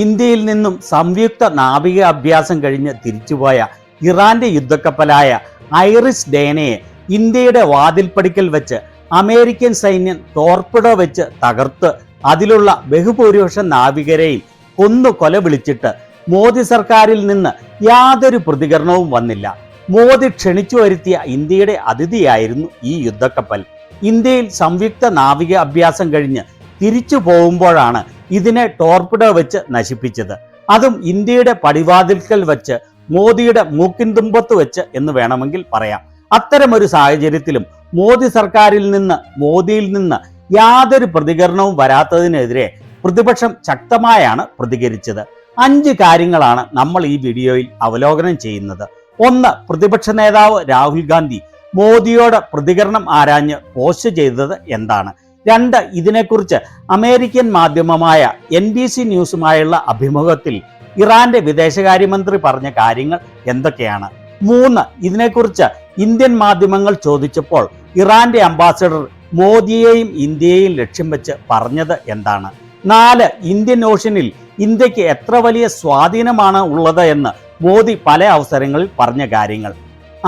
ഇന്ത്യയിൽ നിന്നും സംയുക്ത നാവിക അഭ്യാസം കഴിഞ്ഞ് തിരിച്ചുപോയ ഇറാന്റെ യുദ്ധക്കപ്പലായ ഐറിസ് ഡേനയെ ഇന്ത്യയുടെ വാതിൽപ്പടിക്കൽ വെച്ച് അമേരിക്കൻ സൈന്യം ടോർപിഡോ വെച്ച് തകർത്ത് അതിലുള്ള ബഹുഭൂരിപക്ഷം നാവികരെയും കൊന്നു കൊല വിളിച്ചിട്ട് മോദി സർക്കാരിൽ നിന്ന് യാതൊരു പ്രതികരണവും വന്നില്ല. മോദി ക്ഷണിച്ചു വരുത്തിയ ഇന്ത്യയുടെ അതിഥിയായിരുന്നു ഈ യുദ്ധക്കപ്പൽ. ഇന്ത്യയിൽ സംയുക്ത നാവിക അഭ്യാസം കഴിഞ്ഞ് തിരിച്ചു പോകുമ്പോഴാണ് ഇതിനെ ടോർപിഡോ വെച്ച് നശിപ്പിച്ചത്. അതും ഇന്ത്യയുടെ പടിവാതിൽക്കൽ വെച്ച്, മോദിയുടെ മൂക്കിൻ തുമ്പത്ത് വെച്ച് എന്ന് വേണമെങ്കിൽ പറയാം. അത്തരമൊരു സാഹചര്യത്തിലും മോദിയിൽ നിന്ന് യാതൊരു പ്രതികരണവും വരാത്തതിനെതിരെ പ്രതിപക്ഷം ശക്തമായാണ് പ്രതികരിച്ചത്. 5 കാര്യങ്ങളാണ് നമ്മൾ ഈ വീഡിയോയിൽ അവലോകനം ചെയ്യുന്നത്. 1. പ്രതിപക്ഷ നേതാവ് രാഹുൽ ഗാന്ധി മോദിയോട് പ്രതികരണം ആരാഞ്ഞ് പോസ്റ്റ് ചെയ്തത് എന്താണ്? 2. ഇതിനെക്കുറിച്ച് അമേരിക്കൻ മാധ്യമമായ NBC ന്യൂസുമായുള്ള അഭിമുഖത്തിൽ ഇറാന്റെ വിദേശകാര്യമന്ത്രി പറഞ്ഞ കാര്യങ്ങൾ എന്തൊക്കെയാണ്? 3. ഇതിനെക്കുറിച്ച് ഇന്ത്യൻ മാധ്യമങ്ങൾ ചോദിച്ചപ്പോൾ ഇറാന്റെ അംബാസഡർ മോദിയെയും ഇന്ത്യയെയും ലക്ഷ്യം വെച്ച് പറഞ്ഞത് എന്താണ്? 4. ഇന്ത്യൻ ഓഷ്യനിൽ ഇന്ത്യക്ക് എത്ര വലിയ സ്വാധീനമാണ് ഉള്ളത് എന്ന് മോദി പല അവസരങ്ങളിൽ പറഞ്ഞ കാര്യങ്ങൾ.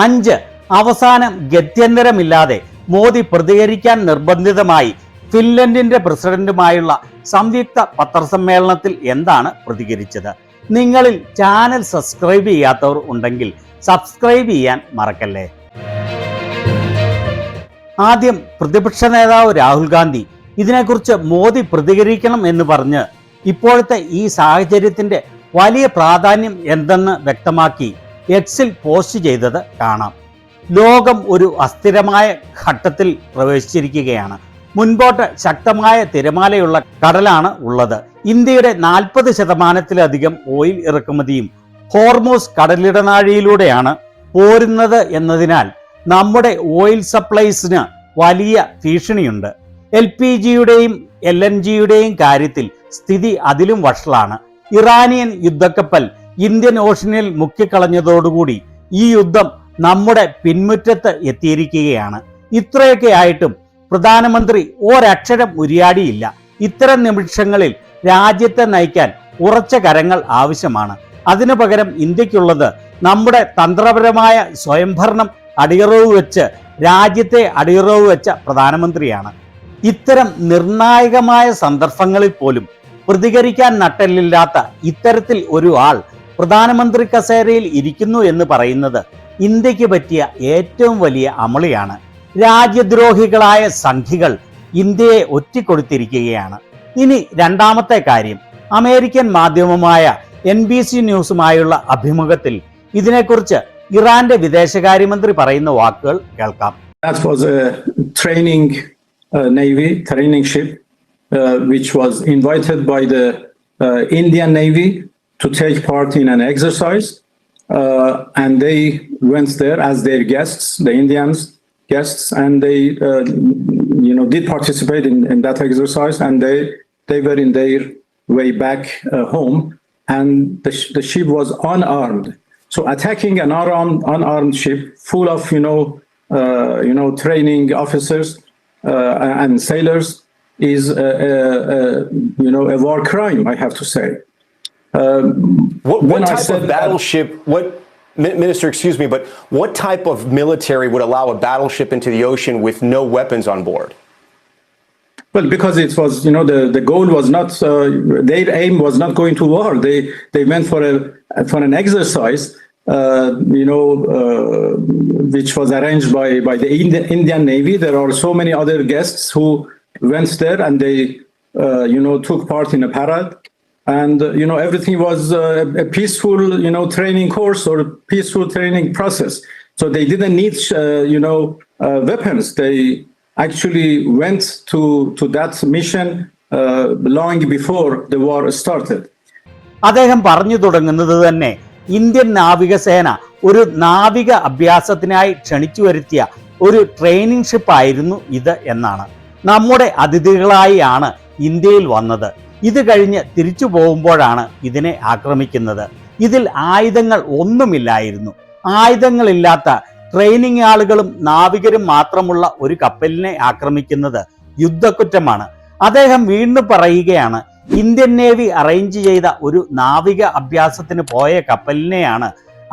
5. അവസാനം ഗത്യന്തരമില്ലാതെ മോദി പ്രതികരിക്കാൻ നിർബന്ധിതമായി ഫിൻലൻഡിന്റെ പ്രസിഡന്റുമായുള്ള സംയുക്ത പത്രസമ്മേളനത്തിൽ എന്താണ് പ്രതികരിച്ചത്? നിങ്ങളിൽ ചാനൽ സബ്സ്ക്രൈബ് ചെയ്യാത്തവർ ഉണ്ടെങ്കിൽ സബ്സ്ക്രൈബ് ചെയ്യാൻ മറക്കല്ലേ. ആദ്യം പ്രതിപക്ഷ നേതാവ് രാഹുൽ ഗാന്ധി ഇതിനെക്കുറിച്ച് മോദി പ്രതികരിക്കണം എന്ന് പറഞ്ഞ് ഇപ്പോഴത്തെ ഈ സാഹചര്യത്തിന്റെ വലിയ പ്രാധാന്യം എന്തെന്ന് വ്യക്തമാക്കി എക്സിൽ പോസ്റ്റ് ചെയ്തത് കാണാം. ലോകം ഒരു അസ്ഥിരമായ ഘട്ടത്തിൽ പ്രവേശിച്ചിരിക്കുകയാണ്. മുൻപോട്ട് ശക്തമായ തിരമാലയുള്ള കടലാണ് ഉള്ളത്. ഇന്ത്യയുടെ 40% ഓയിൽ ഇറക്കുമതിയും ഹോർമൂസ് കടലിടനാഴിയിലൂടെയാണ് പോരുന്നത് എന്നതിനാൽ നമ്മുടെ ഓയിൽ സപ്ലൈസിന് വലിയ ഭീഷണിയുണ്ട്. LPGയുടെയും LNGയുടെയും കാര്യത്തിൽ സ്ഥിതി അതിലും വഷളാണ്. ഇറാനിയൻ യുദ്ധക്കപ്പൽ ഇന്ത്യൻ ഓഷ്യനിൽ മുക്കിക്കളഞ്ഞതോടുകൂടി ഈ യുദ്ധം നമ്മുടെ പിൻമുറ്റത്ത് എത്തിയിരിക്കുകയാണ്. ഇത്രയൊക്കെ ആയിട്ടും പ്രധാനമന്ത്രി ഒരക്ഷരം ഉരിയാടിയില്ല. ഇത്തരം നിമിഷങ്ങളിൽ രാജ്യത്തെ നയിക്കാൻ ഉറച്ച കരങ്ങൾ ആവശ്യമാണ്. അതിനു പകരം ഇന്ത്യക്കുള്ളത് നമ്മുടെ തന്ത്രപരമായ സ്വയംഭരണം അടിയറവ് വെച്ച് രാജ്യത്തെ അടിയറവ് വെച്ച പ്രധാനമന്ത്രിയാണ്. ഇത്തരം നിർണായകമായ സന്ദർഭങ്ങളിൽ പോലും പ്രതികരിക്കാൻ നട്ടെല്ലില്ലാത്ത ഇത്തരത്തിൽ ഒരു ആൾ പ്രധാനമന്ത്രി കസേരയിൽ ഇരിക്കുന്നു എന്ന് പറയുന്നത് ഇന്ത്യക്ക് പറ്റിയ ഏറ്റവും വലിയ അമളിയാണ്. രാജ്യദ്രോഹികളായ സംഘികൾ ഇന്ത്യയെ ഒറ്റിക്കൊടുത്തിരിക്കുകയാണ്. ഇനി രണ്ടാമത്തെ കാര്യം, അമേരിക്കൻ മാധ്യമമായ NBC ന്യൂസുമായുള്ള അഭിമുഖത്തിൽ ഇതിനെക്കുറിച്ച് ഇറാന്റെ വിദേശകാര്യമന്ത്രി പറയുന്ന വാക്കുകൾ കേൾക്കാം. That was a training training ship which was invited by the Indian Navy to take part in an exercise, and they went there as their guests, the Indians guests, and they did participate in that exercise, and they were in their way back home, and the ship was unarmed. So attacking an unarmed ship full of training officers and sailors is a war crime, I have to say. What type of battleship? Minister, excuse me, but what type of military would allow a battleship into the ocean with no weapons on board? Well, because it was, the goal was not, their aim was not going to war. They went for an exercise, which was arranged by the Indian Navy. There are so many other guests who went there, and they, took part in a parade. And, everything was a peaceful, training course or a peaceful training process. So they didn't need, weapons. They actually went to that mission long before the war started. അദ്ദേഹം പറഞ്ഞു തുടങ്ങുന്നത് തന്നെ Indian നാവികസേന ഒരു നാവിക അഭ്യാസത്തിനായി ക്ഷണിച്ചു വരുത്തിയ ഒരു ട്രെയിനിങ് ഷിപ്പ് ആയിരുന്നു ഇത് എന്നാണ്. നമ്മുടെ അതിഥികളായി ആണ് ഇന്ത്യയിൽ വന്നത്. ഇത് കഴിഞ്ഞ് തിരിച്ചു പോകുമ്പോഴാണ് ഇതിനെ ആക്രമിക്കുന്നത്. ഇതിൽ ആയുധങ്ങൾ ഒന്നുമില്ലായിരുന്നു. ആയുധങ്ങളില്ലാത്ത ട്രെയിനിങ് ആളുകളും നാവികരും മാത്രമുള്ള ഒരു കപ്പലിനെ ആക്രമിക്കുന്നത് യുദ്ധക്കുറ്റമാണ്. അദ്ദേഹം വീണ്ടും പറയുകയാണ്, ഇന്ത്യൻ നേവി അറേഞ്ച് ചെയ്ത ഒരു നാവിക അഭ്യാസത്തിന് പോയ കപ്പലിനെയാണ്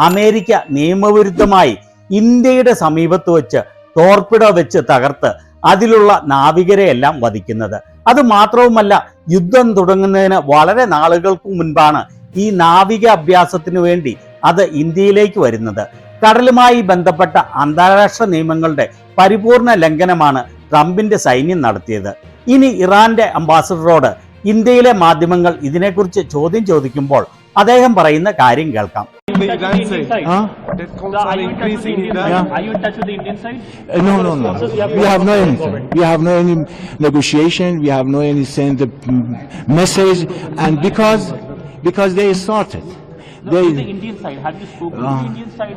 അമേരിക്ക നിയമവിരുദ്ധമായി ഇന്ത്യയുടെ സമീപത്ത് വെച്ച് ടോർപിഡോ വെച്ച് തകർത്ത് അതിലുള്ള നാവികരെയെല്ലാം വധിക്കുന്നത്. അത് മാത്രവുമല്ല, യുദ്ധം തുടങ്ങുന്നതിന് വളരെ നാളുകൾക്ക് മുൻപാണ് ഈ നാവിക അഭ്യാസത്തിനു വേണ്ടി അത് ഇന്ത്യയിലേക്ക് വരുന്നത്. കടലുമായി ബന്ധപ്പെട്ട അന്താരാഷ്ട്ര നിയമങ്ങളുടെ പരിപൂർണ ലംഘനമാണ് ട്രംപിന്റെ സൈന്യം നടത്തിയത്. ഇനി ഇറാന്റെ അംബാസഡറോട് ഇന്ത്യയിലെ മാധ്യമങ്ങൾ ഇതിനെക്കുറിച്ച് ചോദ്യം ചോദിക്കുമ്പോൾ അദ്ദേഹം പറയുന്ന കാര്യം കേൾക്കാം. Are you in touch with the Indian side? No. We have no anything. We have no any negotiation. We have no any send message, and because they started. The Indian side. Have you spoken to the Indian side?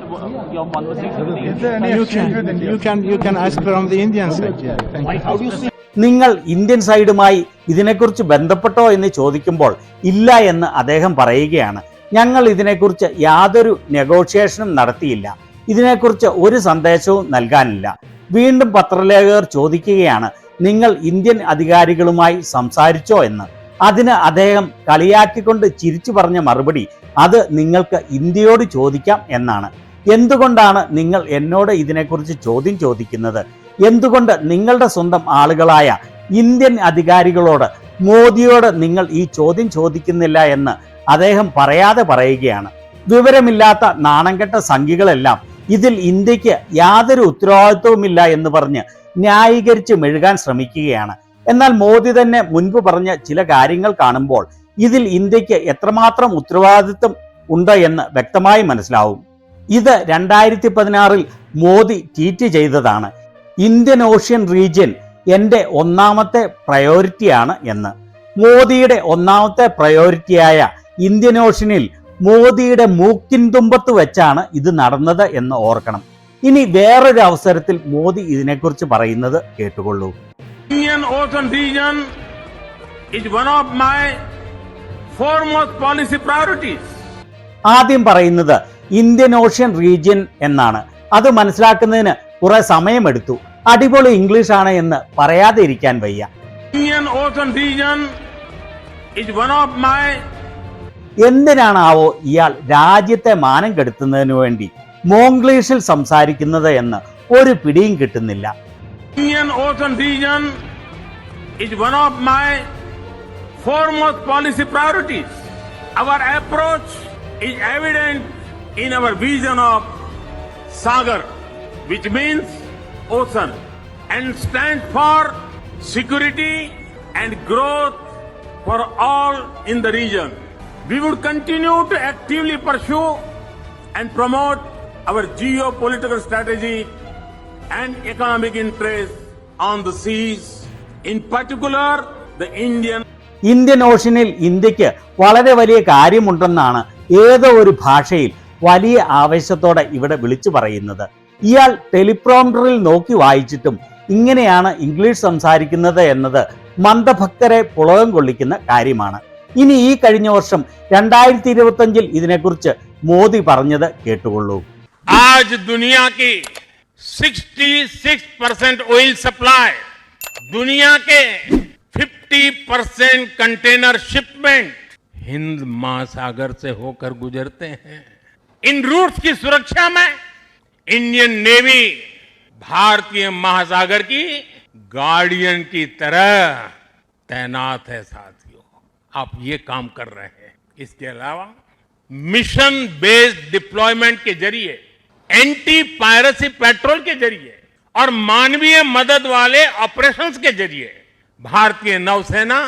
Your conversation with the Indian side? You can ask from the Indian side. Yeah, thank you. How do you see? നിങ്ങൾ Indian സൈഡുമായി ഇതിനെക്കുറിച്ച് ബന്ധപ്പെട്ടോ എന്ന് ചോദിക്കുമ്പോൾ ഇല്ല എന്ന് അദ്ദേഹം പറയുകയാണ്. ഞങ്ങൾ ഇതിനെക്കുറിച്ച് യാതൊരു നെഗോഷിയേഷനും നടത്തിയില്ല, ഇതിനെക്കുറിച്ച് ഒരു സന്ദേശവും നൽകാനില്ല. വീണ്ടും പത്രലേഖകർ ചോദിക്കുകയാണ്, നിങ്ങൾ ഇന്ത്യൻ അധികാരികളുമായി സംസാരിച്ചോ എന്ന്. അതിന് അദ്ദേഹം കളിയാക്കിക്കൊണ്ട് ചിരിച്ചു പറഞ്ഞ മറുപടി, അത് നിങ്ങൾക്ക് ഇന്ത്യയോട് ചോദിക്കാം എന്നാണ്. എന്തുകൊണ്ടാണ് നിങ്ങൾ എന്നോട് ഇതിനെക്കുറിച്ച് ചോദ്യം ചോദിക്കുന്നത്? എന്തുകൊണ്ട് നിങ്ങളുടെ സ്വന്തം ആളുകളായ ഇന്ത്യൻ അധികാരികളോട്, മോദിയോട് നിങ്ങൾ ഈ ചോദ്യം ചോദിക്കുന്നില്ല എന്ന് അദ്ദേഹം പറയാതെ പറയുകയാണ്. വിവരമില്ലാത്ത നാണംകെട്ട സംഘികളെല്ലാം ഇതിൽ ഇന്ത്യക്ക് യാതൊരു ഉത്തരവാദിത്വവുമില്ല എന്ന് പറഞ്ഞ് ന്യായീകരിച്ച് മെഴുകാൻ ശ്രമിക്കുകയാണ്. എന്നാൽ മോദി തന്നെ മുൻപ് പറഞ്ഞ ചില കാര്യങ്ങൾ കാണുമ്പോൾ ഇതിൽ ഇന്ത്യക്ക് എത്രമാത്രം ഉത്തരവാദിത്വം ഉണ്ട് എന്ന് വ്യക്തമായി മനസ്സിലാവും. ഇത് 2016 മോദി ട്വീറ്റ് ചെയ്തതാണ്. ഇന്ത്യൻ ഓഷ്യൻ റീജിയൻ എൻ്റെ ഒന്നാമത്തെ പ്രയോറിറ്റിയാണ് എന്ന്. മോദിയുടെ ഒന്നാമത്തെ പ്രയോറിറ്റിയായ ഇന്ത്യൻ ഓഷ്യനിൽ മോദിയുടെ മൂക്കിൻ തുമ്പത്ത് വെച്ചാണ് ഇത് നടന്നത് എന്ന് ഓർക്കണം. ഇനി വേറൊരു അവസരത്തിൽ മോദി ഇതിനെക്കുറിച്ച് പറയുന്നത് കേട്ടുകൊള്ളൂ. Indian Ocean region is one of my foremost policy priorities. ആദ്യം പറയുന്നത് ഇന്ത്യൻ ഓഷ്യൻ റീജിയൻ എന്നാണ്. അത് മനസ്സിലാക്കുന്നതിന് കുറെ സമയമെടുത്തു. അടിപൊളി ഇംഗ്ലീഷാണ് എന്ന് പറയാതെ ഇരിക്കാൻ വയ്യ. Indian Ocean region is one of my എന്തിനാണാവോ ഇയാൾ രാജ്യത്തെ മാനം കെടുത്തുന്നതിന് വേണ്ടി മോംഗ്ലീഷിൽ സംസാരിക്കുന്നത് എന്ന് ഒരു പിടിയും കിട്ടുന്നില്ല. Indian Ocean region is one of my foremost policy priorities. Our approach is evident in our vision of Sagar, which means ocean, and stands for security and growth for all in the region. We would continue to actively pursue and promote our geopolitical strategy and economic interests on the seas, in particular the Indian ഓഷ്യനിൽ ഇന്ത്യക്ക് വളരെ വലിയ കാര്യമുണ്ടെന്നാണ് ഏതോ ഒരു ഭാഷയിൽ വലിയ ആവേശത്തോടെ ഇവിടെ വിളിച്ചു പറയുന്നത്. ഇയാൾ ടെലിപ്രോംപ്റ്ററിൽ നോക്കി വായിച്ചിട്ടും ഇങ്ങനെയാണ് ഇംഗ്ലീഷ് സംസാരിക്കുന്നത് എന്നത് മന്ദഭക്തരെ പുളകം കൊള്ളിക്കുന്ന കാര്യമാണ്. ഇനി ഈ കഴിഞ്ഞ വർഷം 2025 ഇതിനെക്കുറിച്ച് മോദി പറഞ്ഞത് കേട്ടുകൊള്ളൂ. आज दुनिया की 66% ऑयल सप्लाई, दुनिया के 50% कंटेनर शिपमेंट हिंद महासागर से होकर गुजरते हैं. इन रूट्स की सुरक्षा में इंडियन नेवी भारतीय महासागर की गार्डियन की तरह तैनात है. साथियों, आप ये काम कर रहे हैं. इसके अलावा मिशन बेस्ड डिप्लॉयमेंट के जरिए, एंटी पायरेसी पेट्रोल के जरिए और मानवीय मदद वाले ऑपरेशंस के जरिए भारतीय नौसेना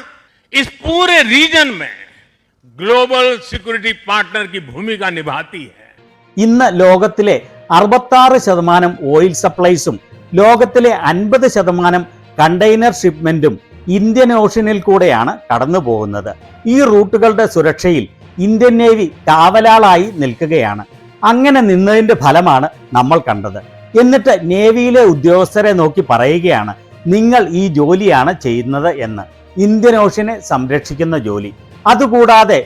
इस पूरे रीजन में ग्लोबल सिक्योरिटी पार्टनर की भूमिका निभाती है. ഇന്ന് ലോകത്തിലെ 66% ഓയിൽ സപ്ലൈസും ലോകത്തിലെ 50% കണ്ടെയ്നർ ഷിപ്മെന്റും ഇന്ത്യൻ ഓഷ്യനിൽ കൂടെയാണ് കടന്നു പോകുന്നത്. ഈ റൂട്ടുകളുടെ സുരക്ഷയിൽ ഇന്ത്യൻ നേവി കാവലാളായി നിൽക്കുകയാണ്. അങ്ങനെ നിന്നതിന്റെ ഫലമാണ് നമ്മൾ കണ്ടത്. എന്നിട്ട് നേവിയിലെ ഉദ്യോഗസ്ഥരെ നോക്കി പറയുകയാണ്, നിങ്ങൾ ഈ ജോലിയാണ് ചെയ്യുന്നത് എന്ന്. ഇന്ത്യൻ ഓഷ്യനെ സംരക്ഷിക്കുന്ന ജോലി. അതുകൂടാതെ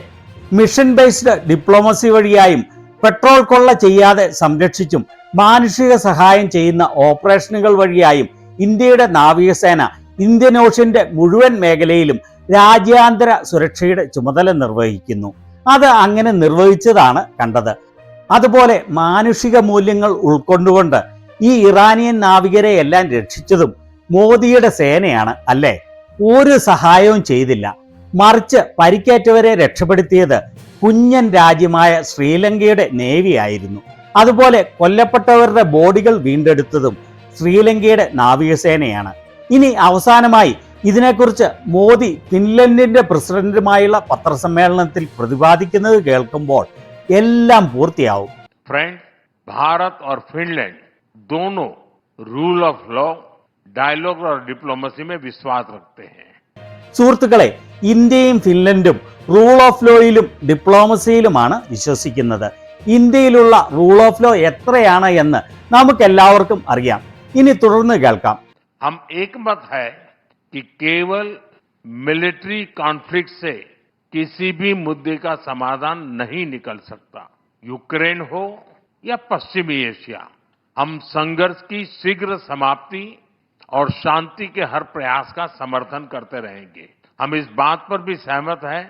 മിഷൻ ബേസ്ഡ് ഡിപ്ലോമസി വഴിയായും പെട്രോൾ കൊള്ള ചെയ്യാതെ സംരക്ഷിച്ചും മാനുഷിക സഹായം ചെയ്യുന്ന ഓപ്പറേഷനുകൾ വഴിയായും ഇന്ത്യയുടെ നാവികസേന ഇന്ത്യൻ ഓഷ്യന്റെ മുഴുവൻ മേഖലയിലും രാജ്യാന്തര സുരക്ഷയുടെ ചുമതല നിർവഹിക്കുന്നു. അത് അങ്ങനെ നിർവഹിച്ചതാണ് കണ്ടത്. അതുപോലെ മാനുഷിക മൂല്യങ്ങൾ ഉൾക്കൊണ്ടുകൊണ്ട് ഈ ഇറാനിയൻ നാവികരെ എല്ലാം രക്ഷിച്ചതും മോദിയുടെ സേനയാണ് അല്ലേ? ഒരു സഹായവും ചെയ്തില്ല. മറിച്ച് പരിക്കേറ്റവരെ രക്ഷപ്പെടുത്തിയത് കുഞ്ഞൻ രാജ്യമായ ശ്രീലങ്കയുടെ നേവി ആയിരുന്നു. അതുപോലെ കൊല്ലപ്പെട്ടവരുടെ ബോഡികൾ വീണ്ടെടുത്തതും ശ്രീലങ്കയുടെ നാവികസേനയാണ്. ഇനി അവസാനമായി ഇതിനെക്കുറിച്ച് മോദി ഫിൻലൻഡിന്റെ പ്രസിഡന്റുമായുള്ള പത്രസമ്മേളനത്തിൽ പ്രതിപാദിക്കുന്നത് കേൾക്കുമ്പോൾ എല്ലാം പൂർത്തിയാവും. फ्रेंड, भारत और फिनलैंड दोनों रूल ऑफ लॉ, डायलॉग और डिप्लोमेसी में विश्वास रखते हैं. സുഹൃത്തുക്കളെ, ഇന്ത്യയും ഫിൻലൻഡും റൂൾ ഓഫ് ലോയിലും ഡിപ്ലോമസിയിലുമാണ് വിശ്വസിക്കുന്നത്. ഇന്ത്യയിലുള്ള റൂൾ ഓഫ് ലോ എത്രയാണ് എന്ന് നമുക്കെല്ലാവർക്കും അറിയാം. ഇനി തുടർന്ന് കേൾക്കാം. हम एकमत है कि केवल मिलिट्री कॉन्फ्लिक्ट से किसी भी मुद्दे का समाधान नहीं निकल सकता. यूक्रेन हो या पश्चिमी एशिया, हम संघर्ष की शीघ्र समाप्ति और शांति के हर प्रयास का समर्थन करते रहेंगे. हम इस बात पर भी सहमत हैं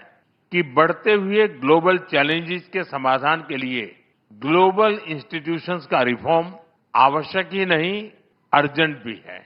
कि बढ़ते हुए ग्लोबल चैलेंजेस के समाधान के लिए ग्लोबल इंस्टीट्यूशंस का रिफॉर्म आवश्यक ही नहीं, अर्जेंट भी है.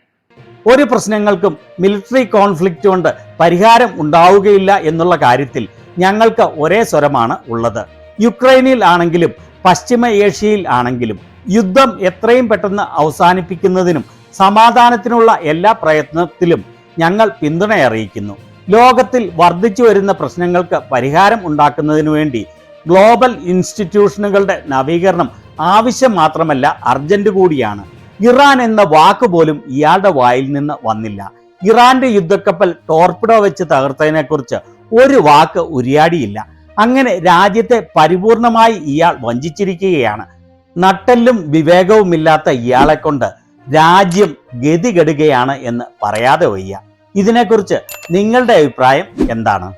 ഒരു പ്രശ്നങ്ങൾക്കും മിലിറ്ററി കോൺഫ്ലിക്റ്റ് കൊണ്ട് പരിഹാരം ഉണ്ടാവുകയില്ല എന്നുള്ള കാര്യത്തിൽ ഞങ്ങൾക്ക് ഒരേ സ്വരമാണ് ഉള്ളത്. യുക്രൈനിൽ ആണെങ്കിലും പശ്ചിമ ഏഷ്യയിൽ ആണെങ്കിലും യുദ്ധം എത്രയും പെട്ടെന്ന് അവസാനിപ്പിക്കുന്നതിനും സമാധാനത്തിനുള്ള എല്ലാ പ്രയത്നത്തിലും ഞങ്ങൾ പിന്തുണ അറിയിക്കുന്നു. ലോകത്തിൽ വർദ്ധിച്ചു വരുന്ന പ്രശ്നങ്ങൾക്ക് പരിഹാരം ഉണ്ടാക്കുന്നതിനു വേണ്ടി ഗ്ലോബൽ ഇൻസ്റ്റിറ്റ്യൂഷനുകളുടെ നവീകരണം ആവശ്യം മാത്രമല്ല, അർജന്റ് കൂടിയാണ്. ഇറാൻ എന്ന വാക്ക് പോലും ഇയാളുടെ വായിൽ നിന്ന് വന്നില്ല. ഇറാന്റെ യുദ്ധക്കപ്പൽ ടോർപിഡോ വെച്ച് തകർത്തതിനെക്കുറിച്ച് ഒരു വാക്ക് ഉരിയാടിയില്ല. അങ്ങനെ രാജ്യത്തെ പരിപൂർണമായി ഇയാൾ വഞ്ചിച്ചിരിക്കുകയാണ്. നട്ടെല്ലും വിവേകവുമില്ലാത്ത ഇയാളെ കൊണ്ട് രാജ്യം ഗതികെടുകയാണ് എന്ന് പറയാതെ വയ്യ. ഇതിനെക്കുറിച്ച് നിങ്ങളുടെ അഭിപ്രായം എന്താണ്?